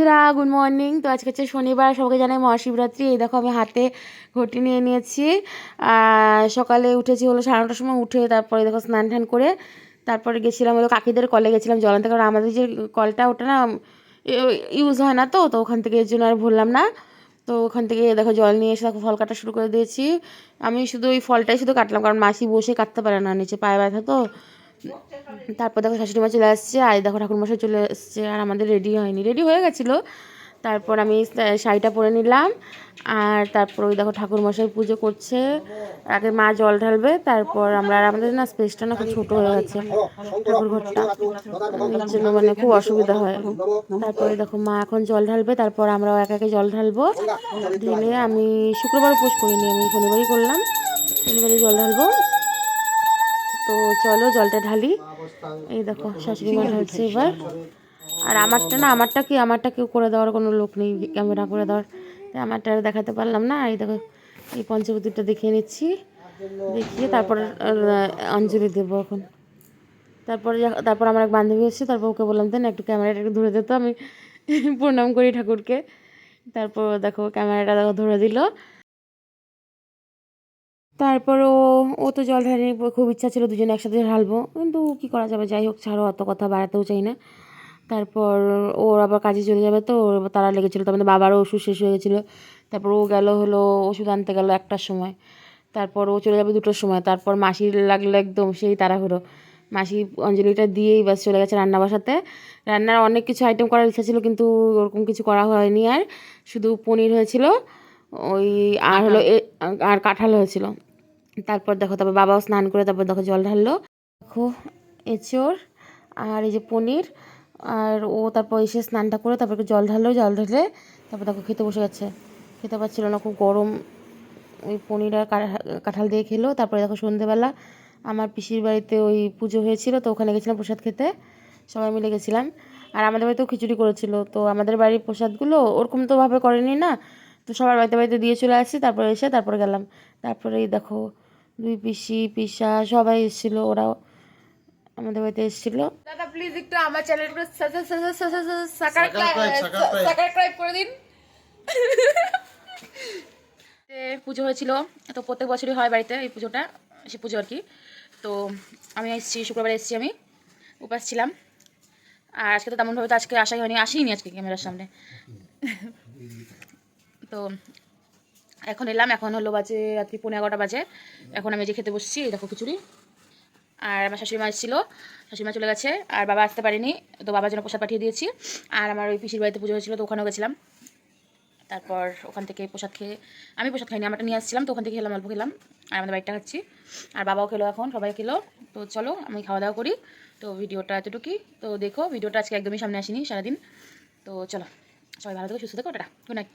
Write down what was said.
বন্ধুরা good morning. তো আজকে হচ্ছে শনিবার, সবাইকে জানাই মহাশিবরাত্রি। এই দেখো আমি হাতে ঘটি নিয়ে নিয়েছি। সকালে উঠেছি হলো 9:30টার সময়, উঠে তারপরে দেখো স্নান টান করে তারপরে গেছিলাম হলো কাকিদের কলে গেছিলাম জল আনতে, কারণ আমাদের যে কলটা ওটা না ইউজ হয় না, তো ওখান থেকে এর জন্য আর ভরলাম না। তো ওখান থেকে দেখো জল নিয়ে এসে দেখো ফল কাটা শুরু করে দিয়েছি। আমি শুধু ওই ফলটাই শুধু কাটলাম, কারণ মাসি বসে কাটতে পারে না, নিচে পায়ে ব্যথা তো। তারপর দেখো শাশুড়ি মা চলে আসছে, আর দেখো ঠাকুরমশাই চলে এসছে, আর আমাদের রেডি হয়নি, রেডি হয়ে গেছিলো। তারপর আমি শাড়িটা পরে নিলাম, আর তারপর ওই দেখো ঠাকুরমশাই পুজো করছে। আগে মা জল ঢালবে, তারপর আমরা। আর আমাদের না স্পেসটা না খুব ছোটো হয়ে গেছে ঠাকুর ঘরটা, এর জন্য মানে খুব অসুবিধা হয়। তারপরে দেখো মা এখন জল ঢালবে, তারপর আমরাও একে একে জল ঢালবো। ঢেলে আমি শুক্রবার উপোস করিনি, আমি শনিবারই করলাম, শনিবারই জল ঢালবো। তো চলো জলটা ঢালি। এই দেখো শাশুড়ি মা ঢালছে এবার। আর আমারটা কেউ করে দেওয়ার কোনো লোক নেই, ক্যামেরা করে দেওয়ার, তাই আমারটা আর দেখাতে পারলাম না। এই দেখো এই পঞ্চবতীটা দেখিয়ে নিচ্ছি, দেখিয়ে তারপর অঞ্জলি দেবো এখন। তারপর আমার এক বান্ধবী এসেছে, তারপর ওকে বললাম দেন একটু ক্যামেরাটা একটু ধরে দিত, আমি প্রণাম করি ঠাকুরকে। তারপর দেখো ক্যামেরাটা দেখো ধরে দিল। তারপর ও তো জল ঢালেনি, খুব ইচ্ছা ছিল দুজনে একসাথে ঢালবো, কিন্তু কী করা যাবে, যাই হোক ছাড়ো, অত কথা বাড়াতেও চাই না। তারপর ওর আবার কাজে চলে যাবে, তো ওর তারা লেগেছিলো, তার মধ্যে বাবারও ওষুধ শেষ হয়ে গেছিলো। তারপর ও গেল হলো ওষুধ আনতে গেল 1টার সময়, তারপর ও চলে যাবে 2টোর সময়। তারপর মাসির লাগলো একদম সেই তাড়াহুড়ো, মাসি অঞ্জলিটা দিয়েই বাস চলে গেছে রান্না বসাতে। রান্নার অনেক কিছু আইটেম করার ইচ্ছা ছিল, কিন্তু ওরকম কিছু করা হয়নি, আর শুধু পনির হয়েছিল ওই, আর হলো আর কাঁঠাল হয়েছিল। তারপর দেখো তারপর বাবাও স্নান করে তারপর দেখো জল ঢাললো। দেখো এঁচোড় আর এই যে পনির, আর ও তারপর এসে স্নানটা করে তারপর জল ঢাললো, জল ঢেলে তারপর দেখো খেতে বসে গেছে। খেতে পারছিল না, খুব গরম, ওই পনির আর কাঁঠাল দিয়ে খেলো। তারপরে দেখো সন্ধেবেলা আমার পিসির বাড়িতে ওই পুজো হয়েছিল, তো ওখানে গেছিলাম প্রসাদ খেতে, সবাই মিলে গেছিলাম। আর আমাদের বাড়িতেও খিচুড়ি করেছিল, তো আমাদের বাড়ির প্রসাদগুলো ওরকম তো ভাবে করেনি না, তো সবার বাড়িতে বাড়িতে দিয়ে চলে আসছি। তারপরে এসে তারপরে গেলাম। তারপরে এই দেখো 2 পিসি পিসা সবাই এসেছিলো, ওরাও আমাদের বাড়িতে এসেছিলো। দাদা প্লিজ একটু আমার চ্যানেলটা সাবস্ক্রাইব করে দিন। পুজো হয়েছিল, তো প্রত্যেক বছরই হয় বাড়িতে এই পুজোটা, সে পুজো আর কি। তো আমি এসেছি শুক্রবার, এসেছি আমি, উপাস ছিলাম। আর আজকে তো তেমনভাবে তো আজকে আসিনি আজকে ক্যামেরার সামনে। তো এখন এলাম, এখন হলো বাজে রাত্রি 11:15 বাজে। এখন আমি যে খেতে বসছি, এই দেখো খিচুড়ি। আর আমার শাশুড়ি মা এসেছিলো, শাশুড়ি মা চলে গেছে, আর বাবা আসতে পারেনি, তো বাবার জন্য প্রসাদ পাঠিয়ে দিয়েছি। আর আমার ওই পিসির বাড়িতে পুজো হয়েছিলো, তো ওখানেও গেছিলাম। তারপর ওখান থেকে প্রসাদ খেয়ে, আমি প্রসাদ খাইনি, আমারটা নিয়ে আসছিলাম, তো ওখান থেকে খেলাম, অল্প খেলাম, আর আমাদের বাড়িটা খাচ্ছি। আর বাবাও খেলো, এখন সবাই খেলো। তো চলো আমি খাওয়া দাওয়া করি। তো ভিডিওটা এতটুকুই, তো দেখো ভিডিওটা আজকে একদমই সামনে আসেনি সারাদিন। তো চলো সবাই ভালো থেকো, সুস্থ থেকো, টাটা, গুড নাইট।